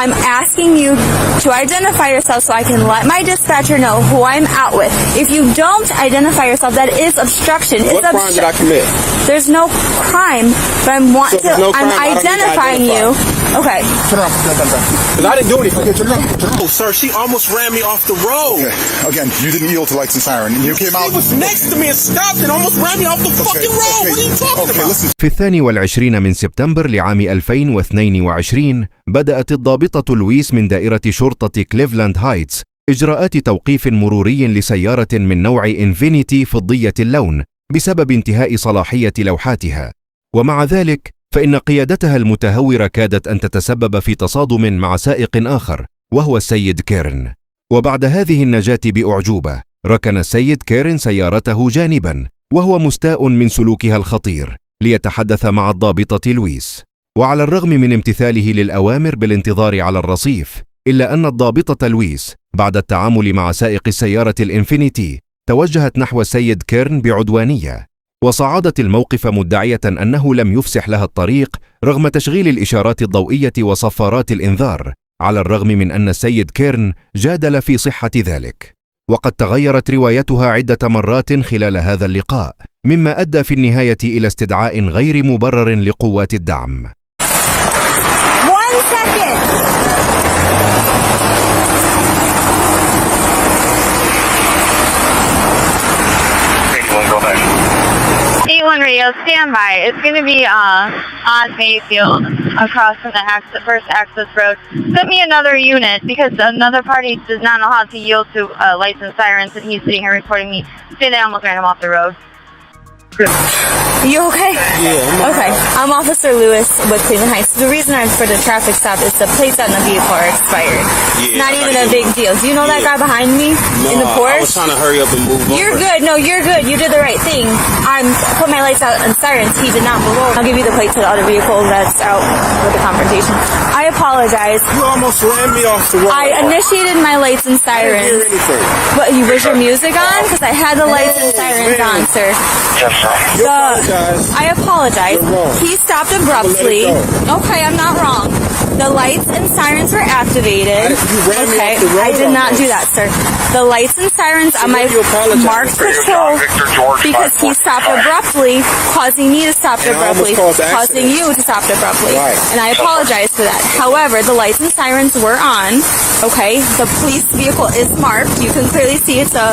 I'm asking you to identify yourself so I can let my dispatcher know who I'm out with. If you don't identify yourself, that is obstruction. What crime did I commit? There's no crime, but I'm identifying you. Okay. Turn around. Because I didn't do anything. Okay, turn around. Oh, sir, she almost ran me off the road. Okay. Again, you didn't yield to lights and siren. You came out. She was next to me and stopped and almost ran me off the fucking road. What are you talking about? Listen. في 22 من سبتمبر لعام 2022 بدأت الضابطة لويس من دائرة شرطة كليفلاند هايتس إجراءات توقيف مروري لسيارة من نوع إنفينيتي فضية اللون بسبب انتهاء صلاحية لوحاتها، ومع ذلك فإن قيادتها المتهورة كادت أن تتسبب في تصادم مع سائق آخر وهو السيد كيرن. وبعد هذه النجاة بأعجوبة ركن السيد كيرن سيارته جانبا وهو مستاء من سلوكها الخطير ليتحدث مع الضابطة لويس، وعلى الرغم من امتثاله للأوامر بالانتظار على الرصيف إلا أن الضابطة لويس بعد التعامل مع سائق السيارة الإنفينيتي توجهت نحو السيد كيرن بعدوانية، وصعدت الموقف مدعية أنه لم يفسح لها الطريق رغم تشغيل الإشارات الضوئية وصفارات الإنذار، على الرغم من أن السيد كيرن جادل في صحة ذلك. وقد تغيرت روايتها عدة مرات خلال هذا اللقاء، مما أدى في النهاية إلى استدعاء غير مبرر لقوات الدعم. Radio, stand by. It's going to be on Mayfield across from the first access road. Send me another unit because another party does not know how to yield to lights and sirens, and he's sitting here reporting me. Say they almost ran him off the road. You okay? Yeah. Okay. I'm Officer Lewis with Cleveland Heights. The reason for the traffic stop is the plates on the vehicle are expired. Yeah, not even a big deal. Do you know that guy behind me in the Porsche? I was trying to hurry up and move over. You're good. No, you're good. You did the right thing. I'm put my lights out and sirens. He did not move over. I'll give you the plate to the other vehicle that's out with the confrontation. I apologize. You almost ran me off the road. I initiated my lights and sirens. I didn't hear anything. But was your music on? Because I had the lights and sirens on, sir. Yes, sir. I apologize. He stopped abruptly. Okay, I'm not wrong. The lights and sirens were activated. Okay, I did not do that, sir. The lights and sirens on my marked patrol because he stopped abruptly, causing me to stop abruptly, causing you to stop abruptly. And I apologize for that. However, the lights and sirens were on. Okay, the police vehicle is marked. You can clearly see it's a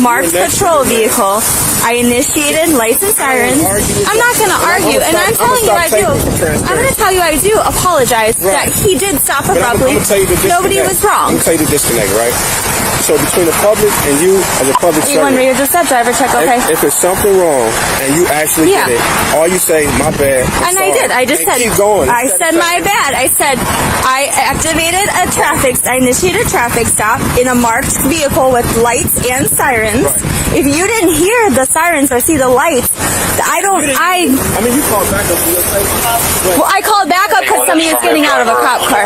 marked patrol vehicle. I initiated lights and sirens. I'm not going to argue, and I'm telling you I do. I'm going to tell you I do apologize that he did stop abruptly. Nobody was wrong. I'm going to tell you the disconnect, right? So between the public and you as a public servant, you're just a driver check, okay? If there's something wrong and you actually did it, all you say, my bad. And I did. I just said, keep going. I said my bad. I said I activated I initiated a traffic stop in a marked vehicle with lights and sirens. If you didn't hear the sirens or see the lights, I mean, you called back up. Well, I called back up because somebody is getting out of a cop car.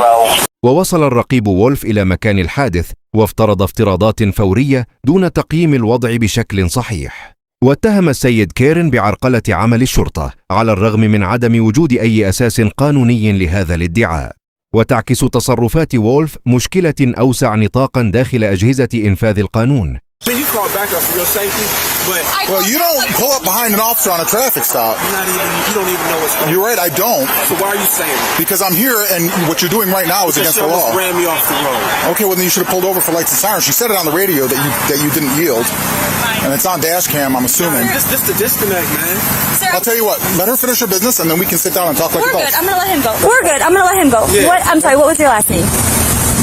ووصل الرقيب وولف إلى مكان الحادث وافترض افتراضات فورية دون تقييم الوضع بشكل صحيح، واتهم السيد كيرن بعرقلة عمل الشرطة على الرغم من عدم وجود أي أساس قانوني لهذا الادعاء. وتعكس تصرفات وولف مشكلة أوسع نطاقا داخل أجهزة إنفاذ القانون. You call back up for your safety, but well, you don't pull up behind an officer on a traffic stop. You don't even know what's going on. You're right, I don't. So why are you saying that? Because I'm here, and what you're doing right now is against the law. You ran me off the road. Okay, well then you should have pulled over for lights and sirens. She said it on the radio that you didn't yield, and it's on dash cam. I'm assuming. This the disconnect, man. Sir, I'll tell you what. Let her finish her business, and then we can sit down and talk like adults. We're good. I'm gonna let him go. We're good. I'm gonna let him go. Yeah. I'm sorry. What was your last name?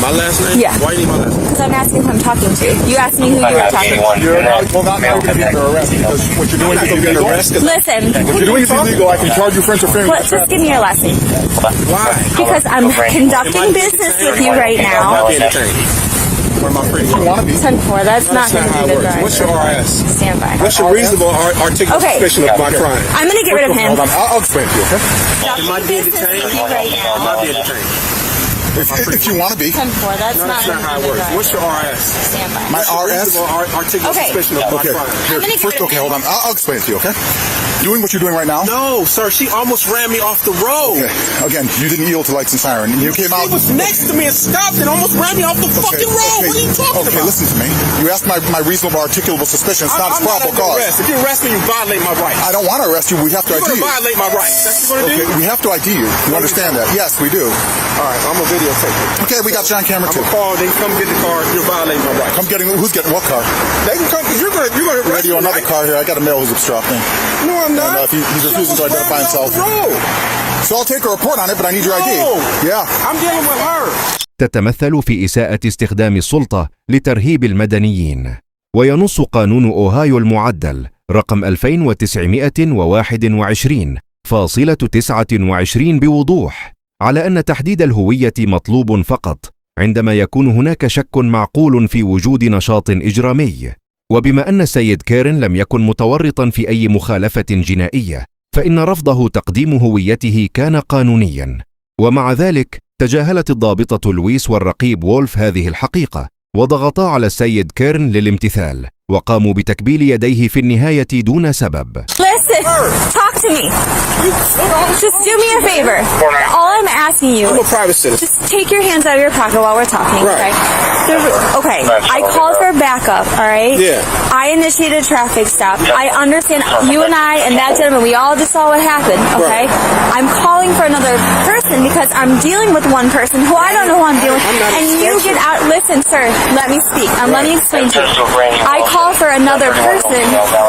My last name? Yeah. Why do you need my last name? Because I'm asking who I'm talking to. You asked me who you were talking to. Well, not now you're going to be under arrest because what you're doing is illegal. Listen. What you're doing is illegal. I can charge you for interfering with Just give me your last name. Why? Because I'm conducting business with you right now. Where my friend? you want to be. 10-4. That's not going to be the drive. What's your RS? Stand by. What's your reasonable articulate suspicion of my crime? I'm going to get rid of him. Hold on. I'll explain to you, okay? Am I being detained? Am I being detained? If you want to be. 10-4. That's not how it works. What's your RS? Stand by. My RS? Articulate suspicion of my crime. Here, first, okay, hold on. I'll explain it to you, okay? doing what you're doing right now? No, sir. She almost ran me off the road. Okay. Again, you didn't yield to lights and siren. You came out. She was next to me and stopped and almost ran me off the fucking road. What are you talking about? Okay, listen to me. You asked my reasonable articulable suspicion. It's not a probable cause. If you arrest me, you violate my rights. I don't want to arrest you. We have to ID you. You're going to violate my rights. That's what you're going to do? We have to ID you. You understand that? Yes, we do. All right, I'm going to videotape it. Okay, we got you on camera too. I'm going to call. They can come get the car. You're violating my rights. Who's getting what car? They can come. You're going to arrest me, another car here. I got a male who's obstructing. No, I'm not. And, he's refusing to identify himself. So I'll take a report on it, but I need your ID. Yeah. I'm dealing with her. تتمثل في إساءة استخدام السلطة لترهيب المدنيين. وينص قانون أوهايو المعدل رقم 2921.29 بوضوح على أن تحديد الهوية مطلوب فقط عندما يكون هناك شك معقول في وجود نشاط إجرامي. وبما أن السيد كارن لم يكن متورطا في أي مخالفة جنائية، فإن رفضه تقديم هويته كان قانونيا. ومع ذلك تجاهلت الضابطة لويس والرقيب وولف هذه الحقيقة، وضغطا على السيد كيرن للامتثال، وقاموا بتكبيل يديه في النهاية دون سبب. Listen, talk to me. Just do me a favor. All I'm asking you, I'm a private citizen. Just take your hands out of your pocket while we're talking, okay? Okay, I called for backup, all right? Yeah. I initiated a traffic stop. I understand you and I and that gentleman, we all just saw what happened, okay? I'm calling for another person because I'm dealing with one person who I don't know who I'm dealing with. And you get out, listen, sir, let me speak. Let me explain to you. I call for another person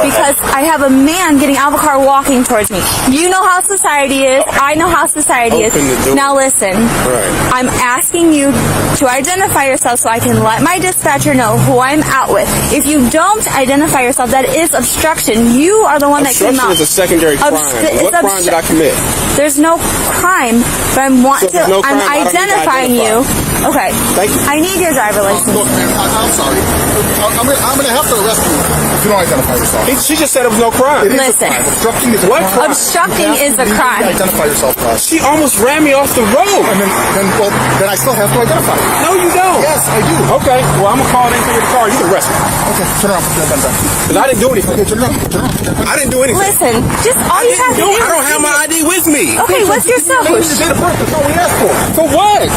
because I have a man getting out of a car walking towards me. You know how society is. I know how society is. Now listen, I'm asking you to identify yourself so I can let my dispatcher know who I'm out with. If you don't identify yourself, that is obstruction. You are the one that came out. Obstruction is a secondary crime. What crime did I commit? There's no crime, but I'm identifying you. Okay. Thank you. I need your driver license. Look, man, I'm sorry. I'm going to have to arrest you if you don't identify yourself. She just said it was no crime. It is Listen. a crime. Obstructing is a What crime. crime? Obstructing is a crime. You identify yourself, class. She almost ran me off the road. And then I still have to identify you. No, you don't. Yes, I do. Okay. Well, I'm gonna call in for your car. You can arrest me. Okay, turn around. Because I didn't do anything. Okay, turn around. I didn't do anything. Listen, just all you have to do I don't have my ID with me. Okay, what's your cell? That's all we asked for. For what?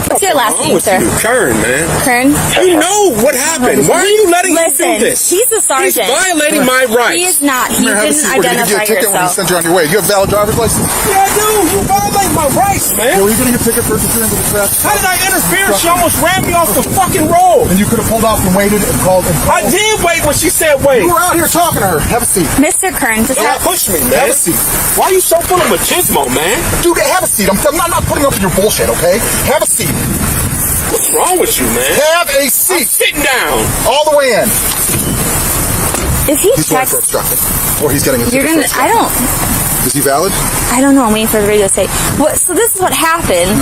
What's your last name, sir? Kern, man. Kern? You know what happened. Why are you letting him do this? He's a sergeant. He's violating my rights. He is not. He didn't identify We're going to give you a ticket when he yourself. sends you on your way. Do you have a valid driver's license? Yeah, I do. You violate my rights, man. Yeah, were you getting a ticket for interfering with the traffic? How did I interfere? She almost ran me off the fucking road. And you could have pulled off and waited and called. I did wait when she said wait. You were out here talking to her. Have a seat. Mr. Kern, just Don't push me, man. Have a seat. Why are you so full of machismo, man? Dude, have a seat. I'm not putting up with your bullshit, okay? Have a seat. What's wrong with you, man? Have a seat. I'm sitting down. All the way in. if he He's going checks, for obstructing. Or he's getting a you're ticket gonna. for I don't. Is he valid? I don't know. I'm waiting for the radio to say. What? So this is what happened.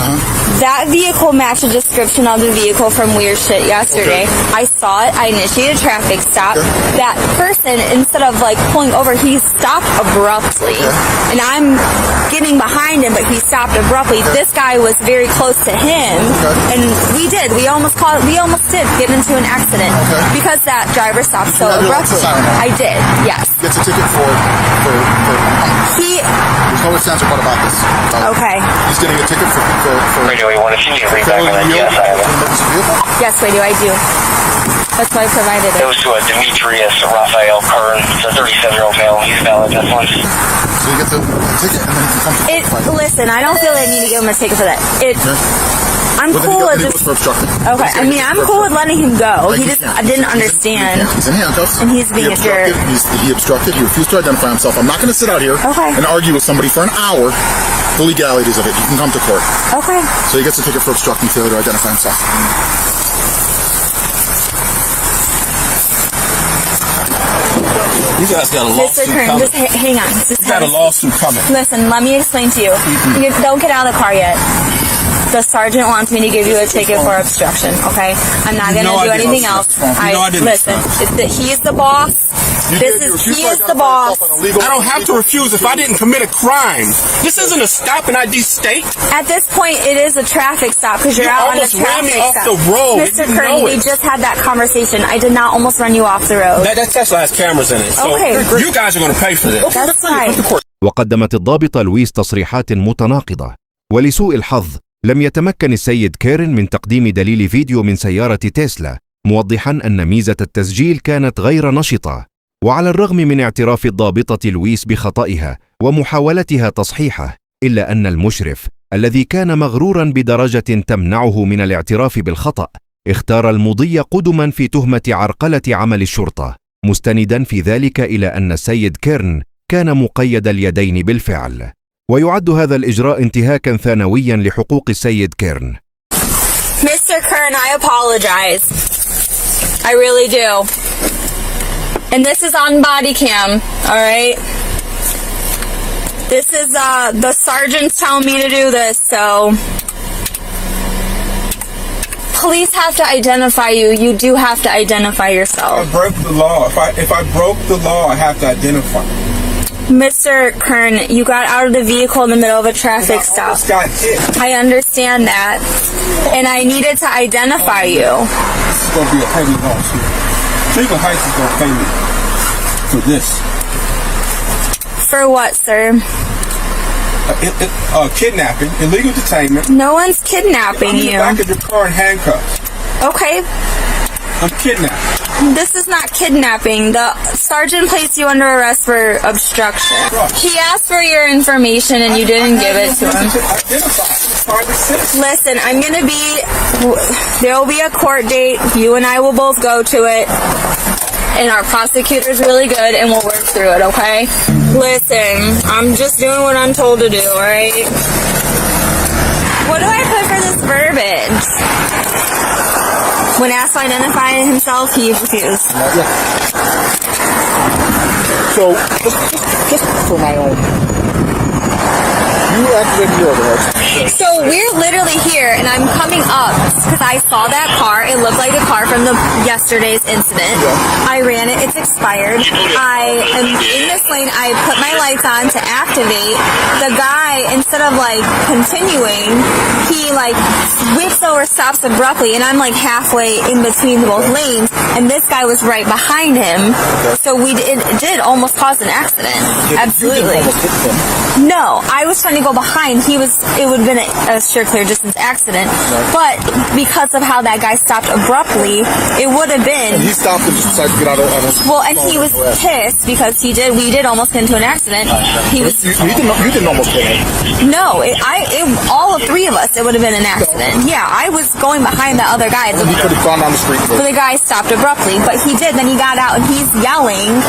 That vehicle matched the description of the vehicle from Weird Shit yesterday. I saw it. I initiated a traffic stop. That person, instead of like pulling over, he stopped abruptly, and I'm getting behind him, but he stopped abruptly. This guy was very close to him, and we almost did get into an accident because that driver stopped so have your abruptly. license on now? I did. Yes. Gets a ticket for there's no ifs, ands, or buts about this. Okay. He's getting a ticket for Radio 1, if you need to read back on that, yes, I have it. emergency vehicle. Yes, radio, I do. That's why I provided it. It was to a Demetrius Raphael Kern. It's a 37-year-old male. He's valid. That's one. So he gets a ticket and then he can come to Listen, I don't feel I need to give him a ticket for that. I'm cool with this. just. Okay, I mean, I'm cool with letting him go. He just didn't understand. He's in handcuffs. And he's being a jerk. He obstructed. He refused to identify himself. I'm not going to sit out here and argue with somebody for an hour the legalities of it. You can come to court. Okay. So he gets a ticket for obstructing failure to identify himself. You guys got a Mr. lawsuit Kern, coming. just hang on. Just You got a lawsuit coming. Listen, let me explain to you. Don't get out of the car yet. The sergeant wants me to give you a ticket for obstruction, okay? I'm not going to do anything else. I didn't. Listen, he's the boss. He is the boss. I don't have to refuse if I didn't commit a crime. This isn't a stop and ID state. At this point, it is a traffic stop because you're You out on a almost ran me traffic off stop. the road. Mr. You Curry, know we it. just had that conversation. I did not almost run you off the road. That Tesla has cameras in it. So Okay. you guys are going to pay for this. That's fine. وقدمت الضابطة لويس تصريحات متناقضة، ولسوء الحظ لم يتمكن السيد كيرن من تقديم دليل فيديو من سيارة تسلا موضحا أن ميزة التسجيل كانت غير نشطة. وعلى الرغم من اعتراف الضابطة لويس بخطئها ومحاولتها تصحيحه، إلا أن المشرف الذي كان مغرورا بدرجة تمنعه من الاعتراف بالخطأ اختار المضي قدما في تهمة عرقلة عمل الشرطة، مستندا في ذلك إلى أن السيد كيرن كان مقيد اليدين بالفعل. ويعد هذا الإجراء انتهاكا ثانويا لحقوق السيد كيرن. Mr. Kern, I apologize. I really do. And this is on body cam, all right? This is, the sergeant's telling me to do this, so... Police have to identify you. You do have to identify yourself. I broke the law. If I broke the law, I have to identify. Mr. Kern, you got out of the vehicle in the middle of a traffic I stop. almost got hit. I understand that. And I needed to identify you. This is going to be a heavy loss here. Cleveland Heights is going to pay me for this. For what, sir? Kidnapping, illegal detainment. No one's kidnapping I'm in the you. back of your car in handcuffs. Okay, I'm kidnapped. this is not kidnapping. The sergeant placed you under arrest for obstruction. He asked for your information and you didn't give it to him. Listen, I'm gonna be, there will be a court date. You and I will both go to it. And our prosecutor's really good and we'll work through it, okay? Listen, I'm just doing what I'm told to do, alright? What do I put for this verbiage? When asked to identify himself, he refused. So, just for my own, you activated the order, right? So we're literally here and I'm coming up because I saw that car. It looked like a car from yesterday's incident. I ran it. It's expired. I am in this lane. I put my lights on to activate. The guy, instead of like continuing, he like whips over, stops abruptly, and I'm like halfway in between both lanes, and this guy was right behind him. So it did almost cause an accident. Absolutely. No, I was trying to go behind. It would have been a sure clear distance accident. But because of how that guy stopped abruptly, it would have been. And he stopped and just decided to get out of Well, and he was pissed because we did almost get into an accident. He was. You didn't almost get it. No, all of three of us, it would have been an accident. Yeah, I was going behind the other guy. He could have gone down the street. But the guy stopped abruptly, but he did. Then he got out and he's yelling.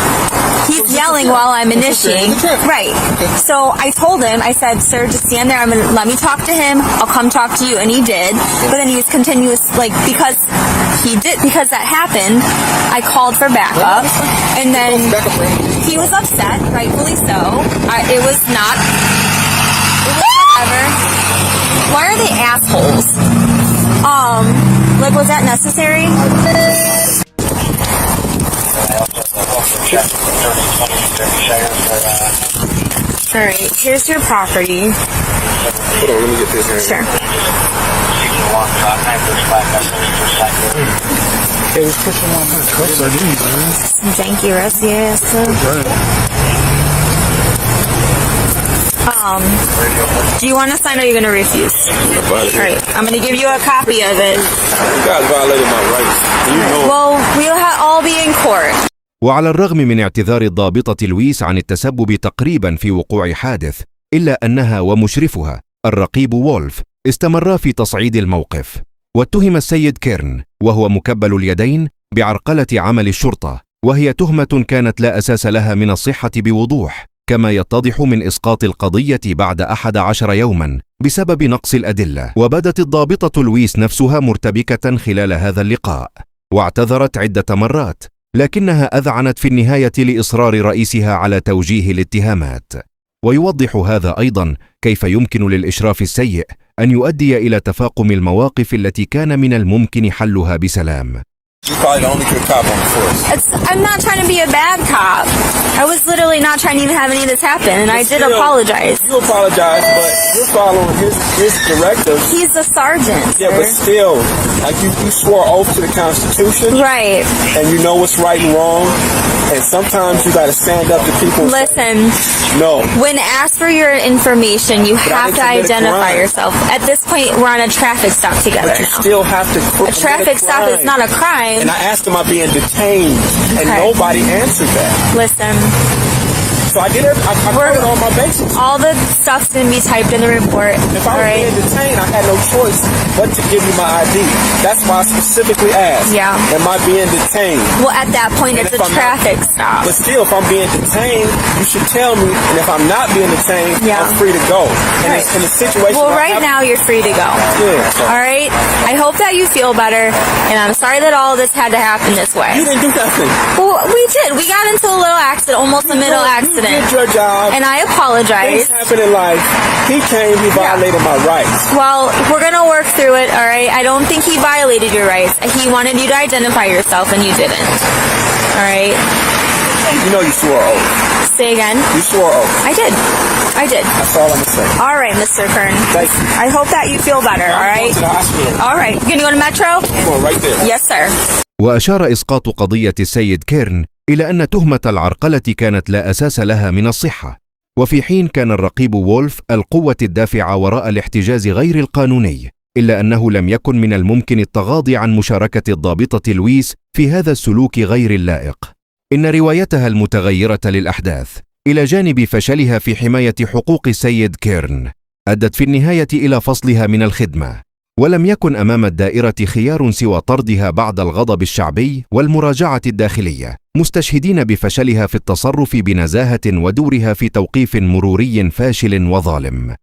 He's yelling while I'm initiating. Right. So I told him, I said, sir, just stand there. Let me talk to him. I'll come talk to you. And he did. But then he was continuous, because that happened, I called for backup. And then he was upset, rightfully so. It was whatever. Why are they assholes? Was that necessary? Alright, here's your property. Hold on, let me get this here. Sure. It was pushing on my trucks, I didn't, man. Thank you, yes. Do you want to sign or are you going to refuse? Alright, I'm going to give you a copy of it. You guys violated my rights. You know. Well, we'll all be in court. وعلى الرغم من اعتذار الضابطة لويس عن التسبب تقريبا في وقوع حادث، إلا أنها ومشرفها الرقيب وولف استمرا في تصعيد الموقف. واتهم السيد كيرن وهو مكبل اليدين بعرقلة عمل الشرطة، وهي تهمة كانت لا أساس لها من الصحة بوضوح، كما يتضح من إسقاط القضية بعد 11 يوما بسبب نقص الأدلة. وبدت الضابطة لويس نفسها مرتبكة خلال هذا اللقاء، واعتذرت عدة مرات، لكنها أذعنت في النهاية لإصرار رئيسها على توجيه الاتهامات. ويوضح هذا أيضا كيف يمكن للإشراف السيء أن يؤدي إلى تفاقم المواقف التي كان من الممكن حلها بسلام. You're probably the only good cop on the force. I'm not trying to be a bad cop. I was literally not trying to even have any of this happen, and I did apologize. You apologize, but you're following his directives. He's a sergeant. Yeah, but still, like you swore oath to the Constitution. Right. And you know what's right and wrong. And sometimes you got to stand up to people. Listen. No. When asked for your information, you have to identify yourself. At this point, we're on a traffic stop together But you now. still have to A traffic stop is not a crime. And I asked, am I being detained? And nobody answered that. Listen. So I did it. I covered all my bases. All the stuff's going to be typed in the report. If I was being detained, I had no choice but to give you my ID. That's why I specifically asked. Yeah. Am I being detained? Well, at that point, it's a traffic stop. But still, if I'm being detained, you should tell me. And if I'm not being detained, I'm free to go. And it's in a situation. Well, right now, you're free to go. Yeah. All right? I hope that you feel better. And I'm sorry that all of this had to happen this way. You didn't do nothing. Well, we did. We got into a little accident, almost a middle accident. You did your job. And I apologize. Things happen in life. He came, he violated my rights. Well, we're going to work through it, all right? I don't think he violated your rights. He wanted you to identify yourself, and you didn't. All right? You know you swore oath. Say again? You swore oath. I did. That's all I'm going to say. All right, Mr. Kern. Thank you. I hope that you feel better, all right? I'm going to the hospital. All right. You going to go to Metro? I'm going right there. Yes, sir. وأشار إسقاط قضية السيد كيرن إلى أن تهمة العرقلة كانت لا أساس لها من الصحة، وفي حين كان الرقيب وولف القوة الدافعة وراء الاحتجاز غير القانوني، إلا أنه لم يكن من الممكن التغاضي عن مشاركة الضابطة لويس في هذا السلوك غير اللائق. إن روايتها المتغيرة للأحداث إلى جانب فشلها في حماية حقوق السيد كيرن أدت في النهاية إلى فصلها من الخدمة، ولم يكن أمام الدائرة خيار سوى طردها بعد الغضب الشعبي والمراجعة الداخلية، مستشهدين بفشلها في التصرف بنزاهة ودورها في توقيف مروري فاشل وظالم.